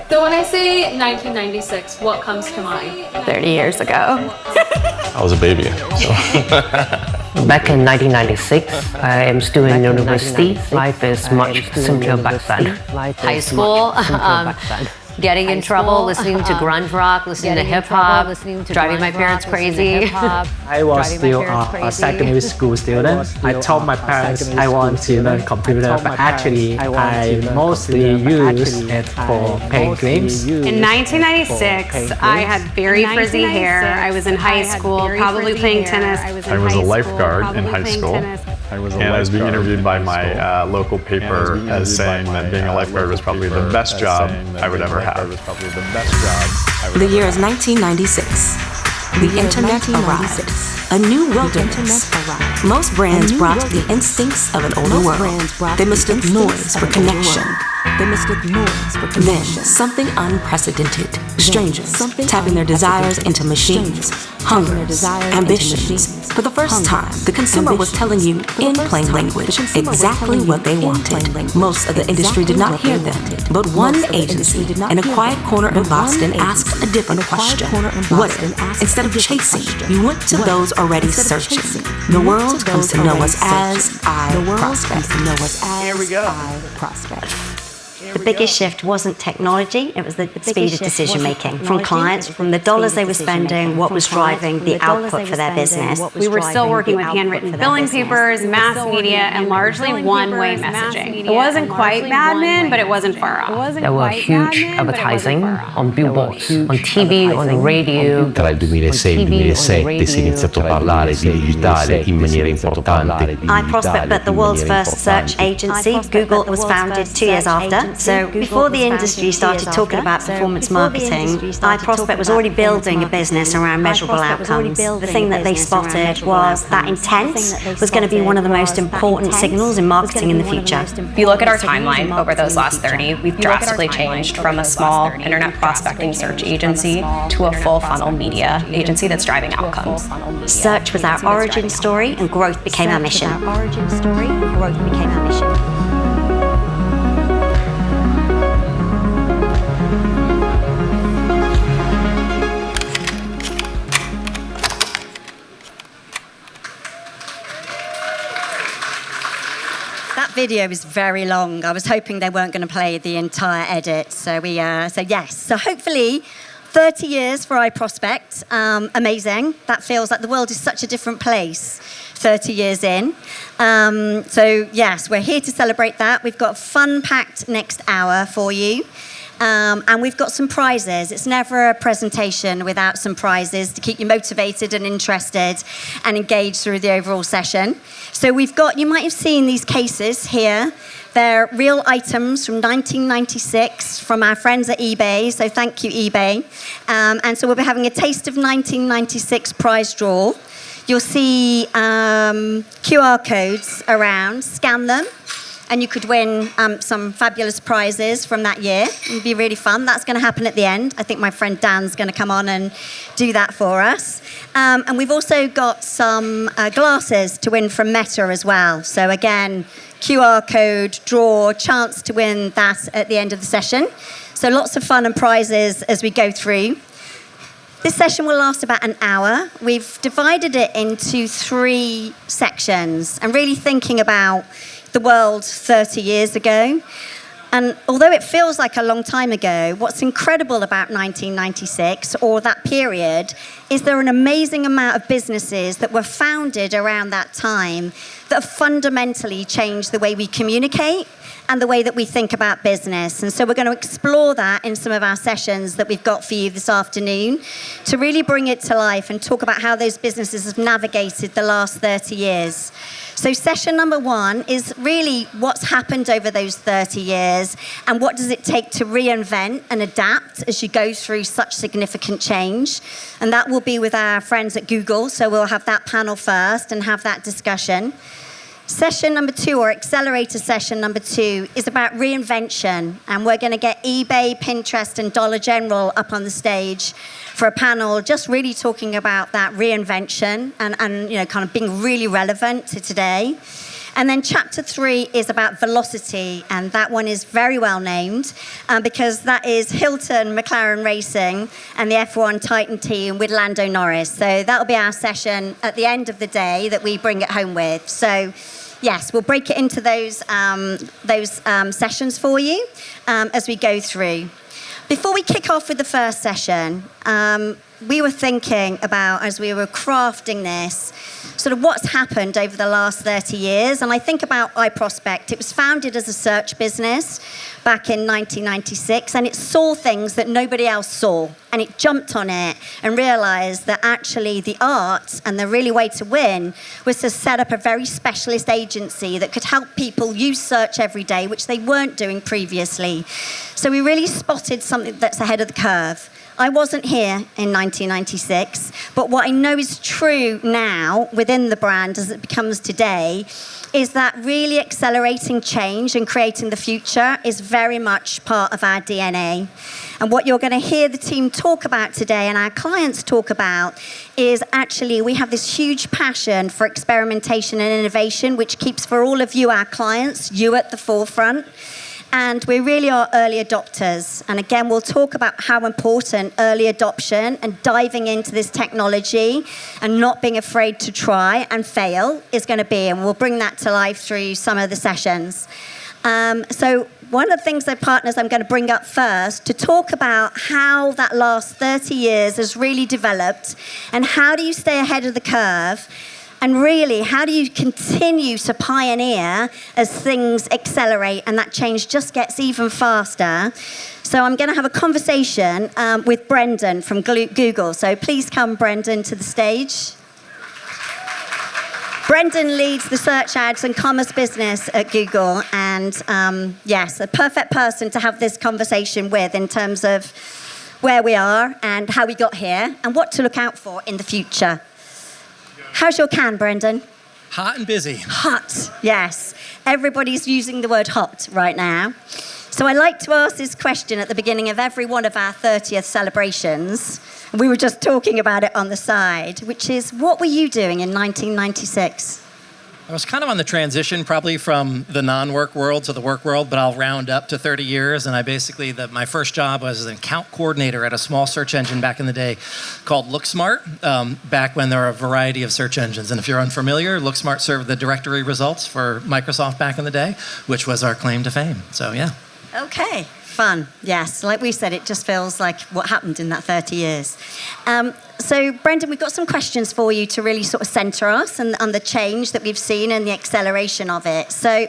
So when I say 1996, what comes to mind? 30 years ago. I was a baby. So. Back in 1996, I am still in university. Life is much simpler back then. High school, getting in trouble, listening to grunge rock, listening to hip hop, driving my parents crazy. I was still a secondary school student. I told my parents I want to learn computer, but actually I mostly use it for playing games. In 1996, I had very frizzy hair. I was in high school, probably playing tennis. I was a lifeguard in high school. And I was being interviewed by my local paper as saying that being a lifeguard was probably the best job I would ever have. The year is 1996. The internet arrived. A new wilderness. Most brands brought the instincts of an older world. They mistook noise for connection. Then, something unprecedented. Strangers tapping their desires into machines, hungers, ambitions. For the first time, the consumer was telling you in plain language exactly what they wanted. Most of the industry did not hear them, but one agency in a quiet corner in Boston asked a different question. What if, instead of chasing, you went to those already searching? The world comes to know us as iProspect. Here we go. The biggest shift wasn't technology, it was the speed of decision making from clients, from the dollars they were spending, what was driving the output for their business. We were still working with handwritten billing papers, mass media, and largely one-way messaging. It wasn't quite Mad Men, but it wasn't far off. There were huge advertising on billboards, on TV, on the radio. Tra il 2006 e il 2007 si è iniziato a parlare di digitale in maniera importante. iProspect, but the world's first search agency, Google, was founded 2 years after. So before the industry started talking about performance marketing, iProspect was already building a business around measurable outcomes. The thing that they spotted was that intent was going to be one of the most important signals in marketing in the future. If you look at our timeline over those last 30, we've drastically changed from a small internet prospecting search agency to a full funnel media agency that's driving outcomes. Search was our origin story and growth became our mission. That video is very long. I was hoping they weren't going to play the entire edit. So yes. So hopefully 30 years for iProspect. Amazing. That feels like the world is such a different place 30 years in. So yes, we're here to celebrate that. We've got a fun-packed next hour for you. And we've got some prizes. It's never a presentation without some prizes to keep you motivated and interested and engaged through the overall session. So we've got, you might have seen these cases here. They're real items from 1996 from our friends at eBay, so thank you, eBay. And so we'll be having a taste of 1996 prize draw. You'll see QR codes around, scan them, and you could win some fabulous prizes from that year. It'd be really fun. That's going to happen at the end. I think my friend Dan's going to come on and do that for us. And we've also got some glasses to win from Meta as well. So again, QR code, draw, chance to win that at the end of the session. So lots of fun and prizes as we go through. This session will last about an hour. We've divided it into 3 sections and really thinking about the world 30 years ago. And although it feels like a long time ago, what's incredible about 1996 or that period is there are an amazing amount of businesses that were founded around that time that have fundamentally changed the way we communicate and the way that we think about business. And so we're going to explore that in some of our sessions that we've got for you this afternoon to really bring it to life and talk about how those businesses have navigated the last 30 years. So session number 1 is really what's happened over those 30 years and what does it take to reinvent and adapt as you go through such significant change. And that will be with our friends at Google. So we'll have that panel first and have that discussion. Session number 2, or accelerator session number 2, is about reinvention. And we're going to get eBay, Pinterest, and Dollar General up on the stage for a panel just really talking about that reinvention and kind of being really relevant to today. And then chapter 3 is about velocity, and that one is very well named because that is Hilton McLaren Racing and the F1 Titan team with Lando Norris. So that'll be our session at the end of the day that we bring it home with. So yes, we'll break it into those sessions for you as we go through. Before we kick off with the first session, we were thinking about, as we were crafting this, sort of what's happened over the last 30 years. And I think about iProspect. It was founded as a search business back in 1996, and it saw things that nobody else saw. And it jumped on it and realized that actually the art and the really way to win was to set up a very specialist agency that could help people use search every day, which they weren't doing previously. So we really spotted something that's ahead of the curve. I wasn't here in 1996, but what I know is true now within the brand as it becomes today is that really accelerating change and creating the future is very much part of our DNA. And what you're going to hear the team talk about today and our clients talk about is actually we have this huge passion for experimentation and innovation, which keeps for all of you, our clients, you at the forefront. And we really are early adopters. And again, we'll talk about how important early adoption and diving into this technology and not being afraid to try and fail is going to be. And we'll bring that to life through some of the sessions. So one of the things that partners I'm going to bring up first to talk about how that last 30 years has really developed and how do you stay ahead of the curve. And really, how do you continue to pioneer as things accelerate and that change just gets even faster? So I'm going to have a conversation with Brendan from Google. So please come, Brendan, to the stage. Brendan leads the search ads and commerce business at Google. And yes, a perfect person to have this conversation with in terms of where we are and how we got here and what to look out for in the future. How's your can, Brendan? Hot and busy. Hot, yes. Everybody's using the word hot right now. So I like to ask this question at the beginning of every one of our 30th celebrations. We were just talking about it on the side, which is, what were you doing in 1996? I was kind of on the transition probably from the non-work world to the work world, but I'll round up to 30 years. And I basically, my first job was as an account coordinator at a small search engine back in the day called LookSmart, back when there were a variety of search engines. And if you're unfamiliar, LookSmart served the directory results for Microsoft back in the day, which was our claim to fame. So yeah. Okay, fun. Yes, like we said, it just feels like what happened in that 30 years. So, Brendan, we've got some questions for you to really sort of center us and on the change that we've seen and the acceleration of it. So,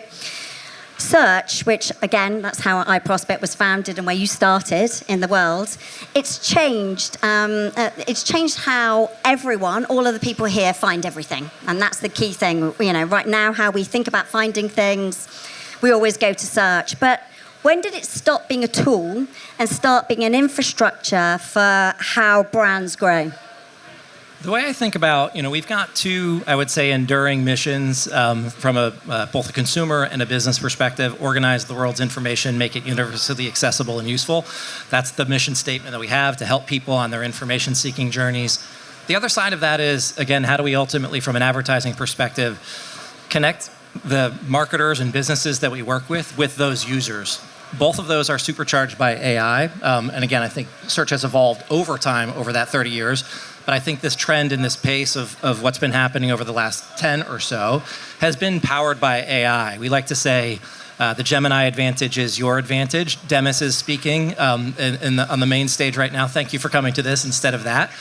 search, which, again, that's how iProspect was founded and where you started in the world, it's changed how everyone, all of the people here, find everything. And that's the key thing. You know, right now, how we think about finding things, we always go to search. But when did it stop being a tool and start being an infrastructure for how brands grow? The way I think about, we've got two, I would say, enduring missions from both a consumer and a business perspective: organize the world's information, make it universally accessible and useful. That's the mission statement that we have to help people on their information-seeking journeys. The other side of that is, again, how do we ultimately, from an advertising perspective, connect the marketers and businesses that we work with those users. Both of those are supercharged by AI. And again, I think search has evolved over time, over that 30 years. But I think this trend and this pace of what's been happening over the last 10 or so has been powered by AI. We like to say the Gemini advantage is your advantage. Demis is speaking on the main stage right now. Thank you for coming to this instead of that.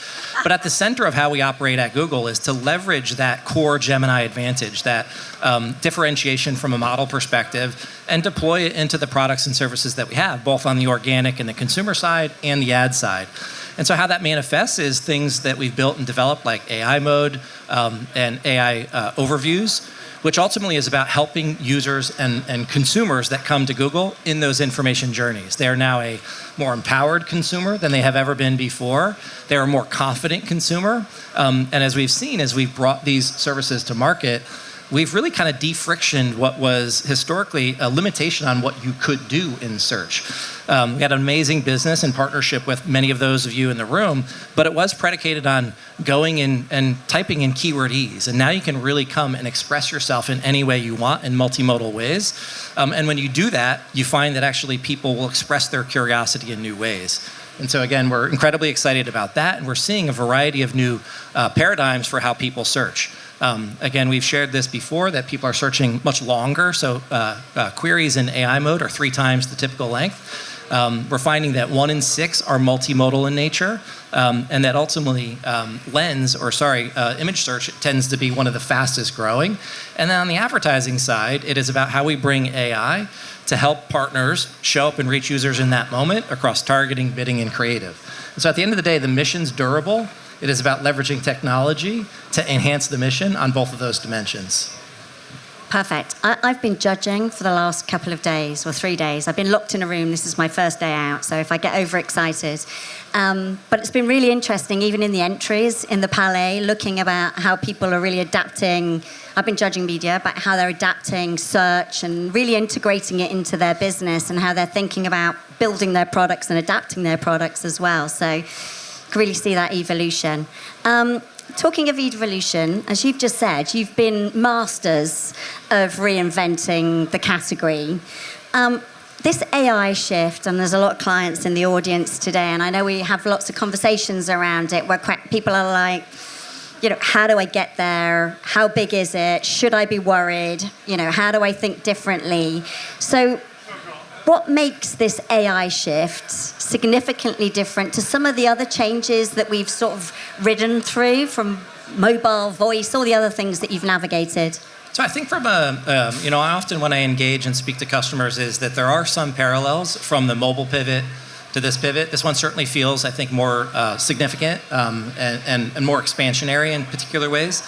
But at the center of how we operate at Google is to leverage that core Gemini advantage, that differentiation from a model perspective, and deploy it into the products and services that we have, both on the organic and the consumer side and the ad side. And so how that manifests is things that we've built and developed, like AI mode and AI overviews, which ultimately is about helping users and consumers that come to Google in those information journeys. They are now a more empowered consumer than they have ever been before. They're a more confident consumer. And as we've seen, as we've brought these services to market, we've really kind of de-frictioned what was historically a limitation on what you could do in search. We had an amazing business in partnership with many of those of you in the room, but it was predicated on going in and typing in keyword ease. And now you can really come and express yourself in any way you want in multimodal ways. And when you do that, you find that actually people will express their curiosity in new ways. And so again, we're incredibly excited about that, and we're seeing a variety of new paradigms for how people search. Again, we've shared this before, that people are searching much longer, so queries in AI mode are 3 times the typical length. We're finding that 1 in 6 are multimodal in nature, and that ultimately image search tends to be one of the fastest growing. And then on the advertising side, it is about how we bring AI to help partners show up and reach users in that moment across targeting, bidding, and creative. And so at the end of the day, the mission's durable. It is about leveraging technology to enhance the mission on both of those dimensions. Perfect. I've been judging for the last couple of days, or 3 days. I've been locked in a room. This is my first day out, so if I get overexcited. But it's been really interesting, even in the entries in the Palais, looking about how people are really adapting. I've been judging media, but how they're adapting search and really integrating it into their business, and how they're thinking about building their products and adapting their products as well. So you can really see that evolution. Talking of evolution, as you've just said, you've been masters of reinventing the category. This AI shift, and there's a lot of clients in the audience today, and I know we have lots of conversations around it where people are like, how do I get there? How big is it? Should I be worried? How do I think differently? So what makes this AI shift significantly different to some of the other changes that we've sort of ridden through, from mobile, voice, all the other things that you've navigated? So I think I often when I engage and speak to customers is that there are some parallels from the mobile pivot to this pivot. This one certainly feels, I think, more significant and more expansionary in particular ways.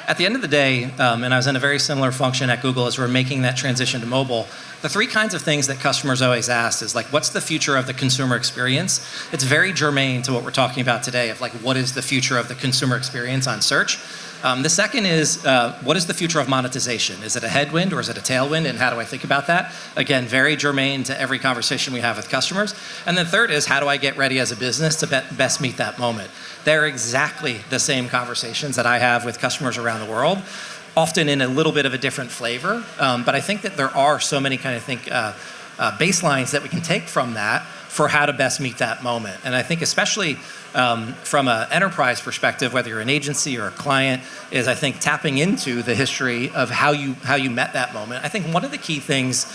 At the end of the day, and I was in a very similar function at Google as we're making that transition to mobile, the 3 kinds of things that customers always ask is what's the future of the consumer experience? It's very germane to what we're talking about today of what is the future of the consumer experience on search? The second is, what is the future of monetization? Is it a headwind or is it a tailwind, and how do I think about that? Again, very germane to every conversation we have with customers. And then third is, how do I get ready as a business to best meet that moment? They're exactly the same conversations that I have with customers around the world, often in a little bit of a different flavor. But I think that there are so many baselines that we can take from that for how to best meet that moment. And I think especially from an enterprise perspective, whether you're an agency or a client, is I think tapping into the history of how you met that moment. I think one of the key things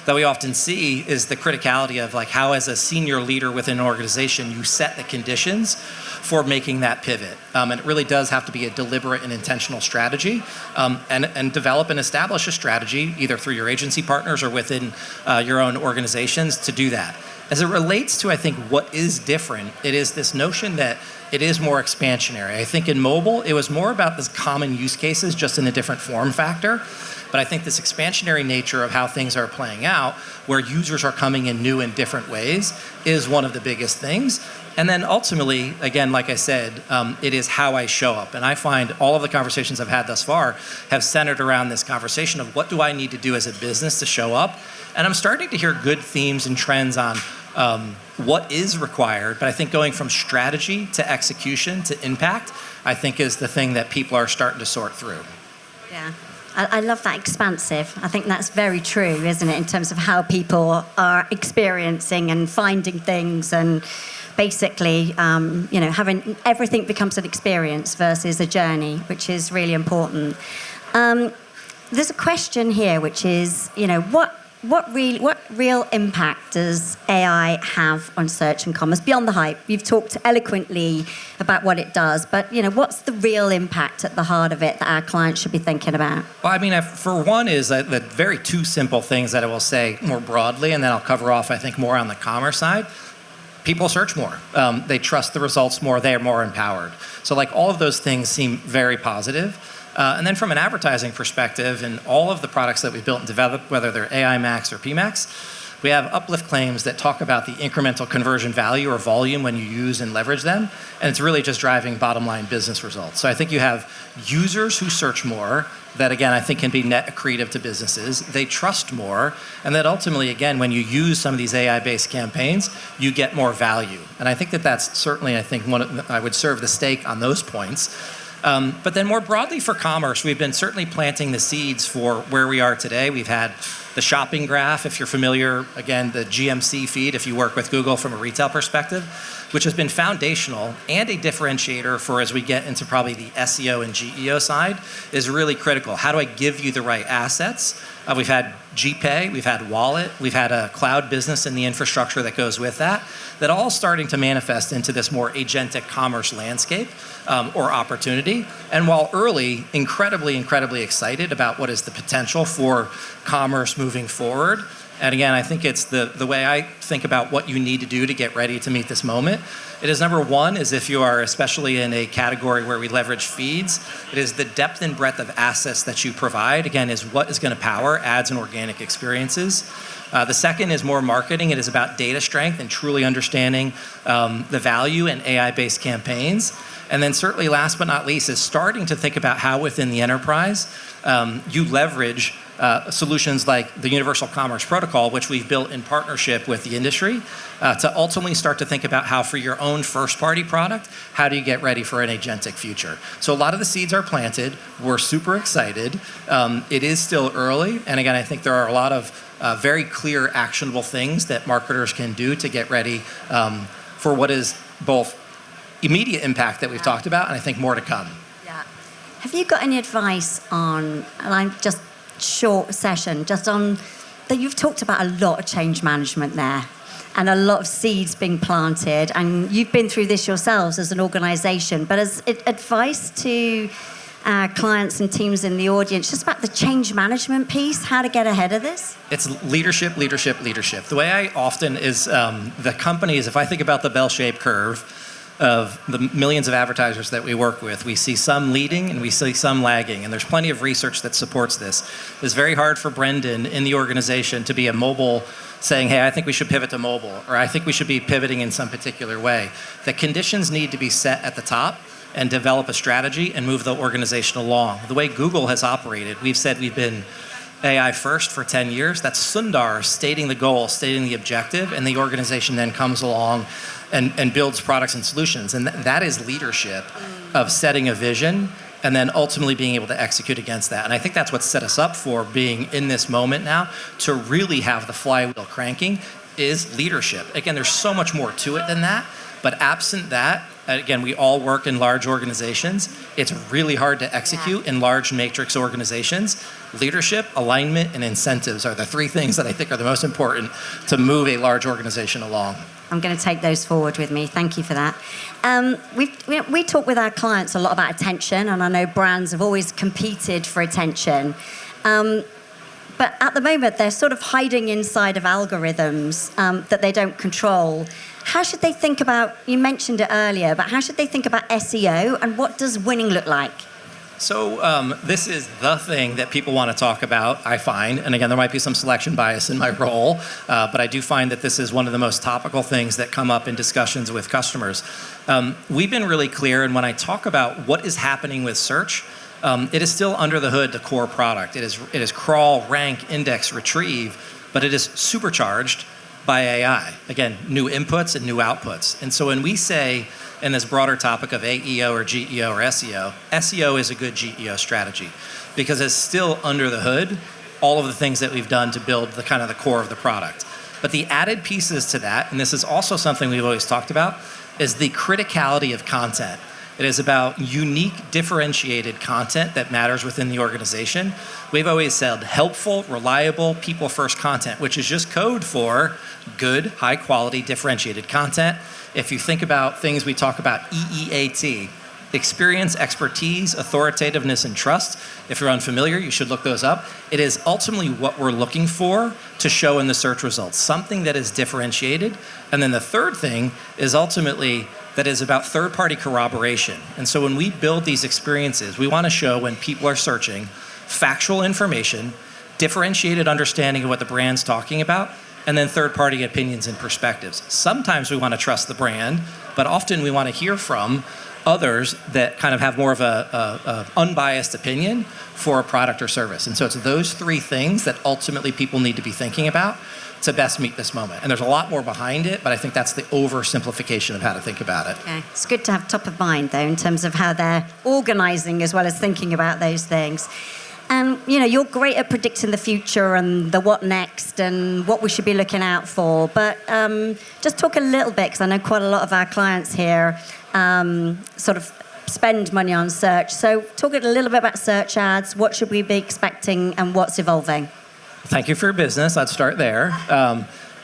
that we often see is the criticality of how as a senior leader within an organization, you set the conditions for making that pivot. And it really does have to be a deliberate and intentional strategy, and develop and establish a strategy either through your agency partners or within your own organizations to do that. As it relates to, I think, what is different, it is this notion that it is more expansionary. I think in mobile, it was more about this common use cases, just in a different form factor. But I think this expansionary nature of how things are playing out, where users are coming in new and different ways, is one of the biggest things. And then ultimately, again, like I said, it is how I show up. And I find all of the conversations I've had thus far have centered around this conversation of what do I need to do as a business to show up? And I'm starting to hear good themes and trends on what is required, but I think going from strategy to execution to impact, I think is the thing that people are starting to sort through. Yeah. I love that expansive. I think that's very true, isn't it, in terms of how people are experiencing and finding things, and basically, having everything becomes an experience versus a journey, which is really important. There's a question here, which is, what real impact does AI have on search and commerce beyond the hype? You've talked eloquently about what it does, but what's the real impact at the heart of it that our clients should be thinking about? Well, for one is the very 2 simple things that I will say more broadly, and then I'll cover off, I think, more on the commerce side. People search more. They trust the results more. They are more empowered. So all of those things seem very positive. And then from an advertising perspective, and all of the products that we've built and developed, whether they're AI Max or PMax, We have uplift claims that talk about the incremental conversion value or volume when you use and leverage them, and it's really just driving bottom line business results. So I think you have users who search more, that again, I think can be net accretive to businesses. They trust more, and that ultimately, again, when you use some of these AI-based campaigns, you get more value. And I think that that's certainly, I think, I would serve the stake on those points. But then more broadly for commerce, we've been certainly planting the seeds for where we are today. We've had the shopping graph, if you're familiar, again, the GMC feed, if you work with Google from a retail perspective, which has been foundational and a differentiator for as we get into probably the SEO and GEO side, is really critical. How do I give you the right assets? We've had GPay, we've had Wallet, we've had a cloud business and the infrastructure that goes with that all starting to manifest into this more agentic commerce landscape or opportunity. And while early, incredibly excited about what is the potential for commerce moving forward. And again, I think it's the way I think about what you need to do to get ready to meet this moment. It is number one, is if you are especially in a category where we leverage feeds, it is the depth and breadth of assets that you provide, again, is what is going to power ads and organic experiences. The second is more marketing. It is about data strength and truly understanding the value in AI-based campaigns. And then certainly last but not least is starting to think about how within the enterprise you leverage solutions like the Universal Commerce Protocol, which we've built in partnership with the industry, to ultimately start to think about how for your own first-party product, how do you get ready for an agentic future? So a lot of the seeds are planted. We're super excited. It is still early. And again, I think there are a lot of very clear, actionable things that marketers can do to get ready for what is both immediate impact that we've talked about, and I think more to come. Yeah. Have you got any advice on, and I'm just short session, just on that you've talked about a lot of change management there and a lot of seeds being planted, and you've been through this yourselves as an organization, but as advice to clients and teams in the audience, just about the change management piece, how to get ahead of this? It's leadership. The way I often is the companies, if I think about the bell-shaped curve of the millions of advertisers that we work with, we see some leading and we see some lagging, and there's plenty of research that supports this. It's very hard for Brendan in the organization to be a mobile saying, hey, I think we should pivot to mobile, or I think we should be pivoting in some particular way. The conditions need to be set at the top and develop a strategy and move the organization along. The way Google has operated, we've said we've been AI first for 10 years. That's Sundar stating the goal, stating the objective, and the organization then comes along and builds products and solutions. And that is leadership of setting a vision and then ultimately being able to execute against that. And I think that's what set us up for being in this moment now to really have the flywheel cranking is leadership. Again, there's so much more to it than that, but absent that, again, we all work in large organizations. It's really hard to execute in large matrix organizations. Leadership, alignment, and incentives are the three things that I think are the most important to move a large organization along. I'm going to take those forward with me. Thank you for that. We talk with our clients a lot about attention, and I know brands have always competed for attention. But at the moment, they're sort of hiding inside of algorithms that they don't control. How should they think about, you mentioned it earlier, but how should they think about SEO, and what does winning look like? So this is the thing that people want to talk about, I find. And again, there might be some selection bias in my role, but I do find that this is one of the most topical things that come up in discussions with customers. We've been really clear, and when I talk about what is happening with search, it is still under the hood the core product. It is crawl, rank, index, retrieve, but it is supercharged by AI. Again, new inputs and new outputs. And so when we say, in this broader topic of AEO or GEO or SEO, SEO is a good GEO strategy because it's still under the hood all of the things that we've done to build the kind of the core of the product. But the added pieces to that, and this is also something we've always talked about, is the criticality of content. It is about unique, differentiated content that matters within the organization. We've always said helpful, reliable, people-first content, which is just code for good, high-quality, differentiated content. If you think about things we talk about, EEAT, experience, expertise, authoritativeness, and trust. If you're unfamiliar, you should look those up. It is ultimately what we're looking for to show in the search results, something that is differentiated. And then the third thing is ultimately that is about third-party corroboration. And so when we build these experiences, we want to show when people are searching factual information, differentiated understanding of what the brand's talking about, and then third-party opinions and perspectives. Sometimes we want to trust the brand, but often we want to hear from others that kind of have more of a unbiased opinion for a product or service. And so it's those three things that ultimately people need to be thinking about to best meet this moment. And there's a lot more behind it, but I think that's the oversimplification of how to think about it. Okay. It's good to have top of mind, though, in terms of how they're organizing as well as thinking about those things. And, you're great at predicting the future and the what next and what we should be looking out for. But just talk a little bit, because I know quite a lot of our clients here sort of spend money on search. So talk a little bit about search ads. What should we be expecting and what's evolving? Thank you for your business. I'd start there.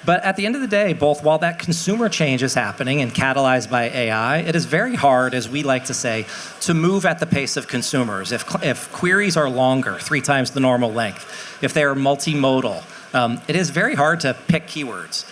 But at the end of the day, both while that consumer change is happening and catalyzed by AI, it is very hard, as we like to say, to move at the pace of consumers. If queries are longer, 3 times the normal length, if they are multimodal, it is very hard to pick keywords.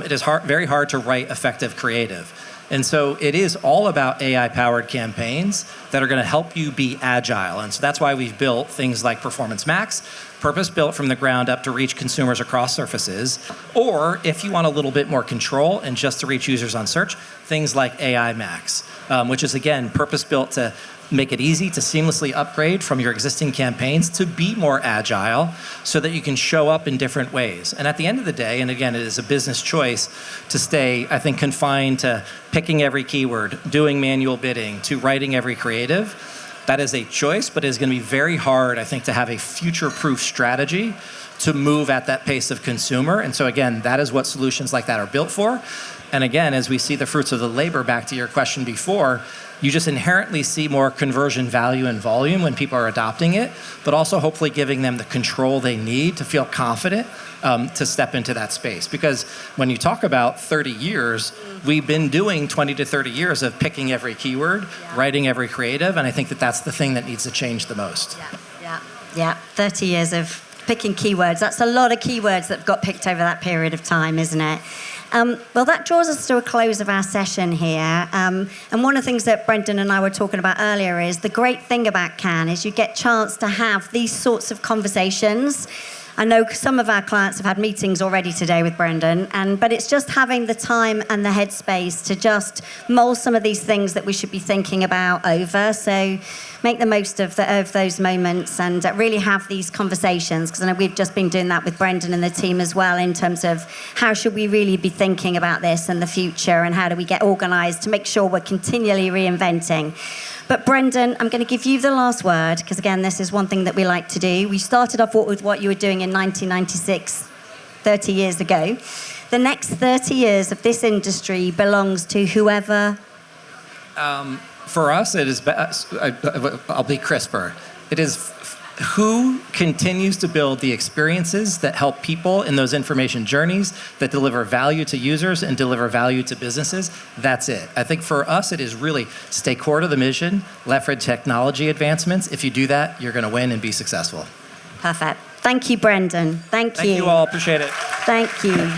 It is very hard to write effective creative. And so it is all about AI-powered campaigns that are going to help you be agile. And so that's why we've built things like Performance Max, purpose-built from the ground up to reach consumers across surfaces. Or if you want a little bit more control and just to reach users on search, things like AI Max, which is, again, purpose-built to make it easy to seamlessly upgrade from your existing campaigns to be more agile so that you can show up in different ways. And at the end of the day, and again, it is a business choice to stay, I think, confined to picking every keyword, doing manual bidding, to writing every creative. That is a choice, but it is going to be very hard, I think, to have a future-proof strategy to move at that pace of consumer. And so again, that is what solutions like that are built for. And again, as we see the fruits of the labor, back to your question before, you just inherently see more conversion value and volume when people are adopting it, but also hopefully giving them the control they need to feel confident to step into that space. Because when you talk about 30 years, we've been doing 20 to 30 years of picking every keyword, writing every creative, and I think that that's the thing that needs to change the most. Yeah. 30 years of picking keywords. That's a lot of keywords that got picked over that period of time, isn't it? Well, that draws us to a close of our session here. And one of the things that Brendan and I were talking about earlier is the great thing about Cannes is you get a chance to have these sorts of conversations. I know some of our clients have had meetings already today with Brendan, but it's just having the time and the headspace to just mull some of these things that we should be thinking about over. So make the most of those moments and really have these conversations, because I know we've just been doing that with Brendan and the team as well in terms of how should we really be thinking about this and the future, and how do we get organised to make sure we're continually reinventing. But Brendan, I'm going to give you the last word, because again, this is one thing that we like to do. We started off with what you were doing in 1996, 30 years ago. The next 30 years of this industry belongs to whoever? For us, it is, I'll be crisper. It is who continues to build the experiences that help people in those information journeys, that deliver value to users and deliver value to businesses. That's it. I think for us, it is really stay core to the mission, leverage technology advancements. If you do that, you're going to win and be successful. Perfect. Thank you, Brendan. Thank you. Thank you all. Appreciate it. Thank you.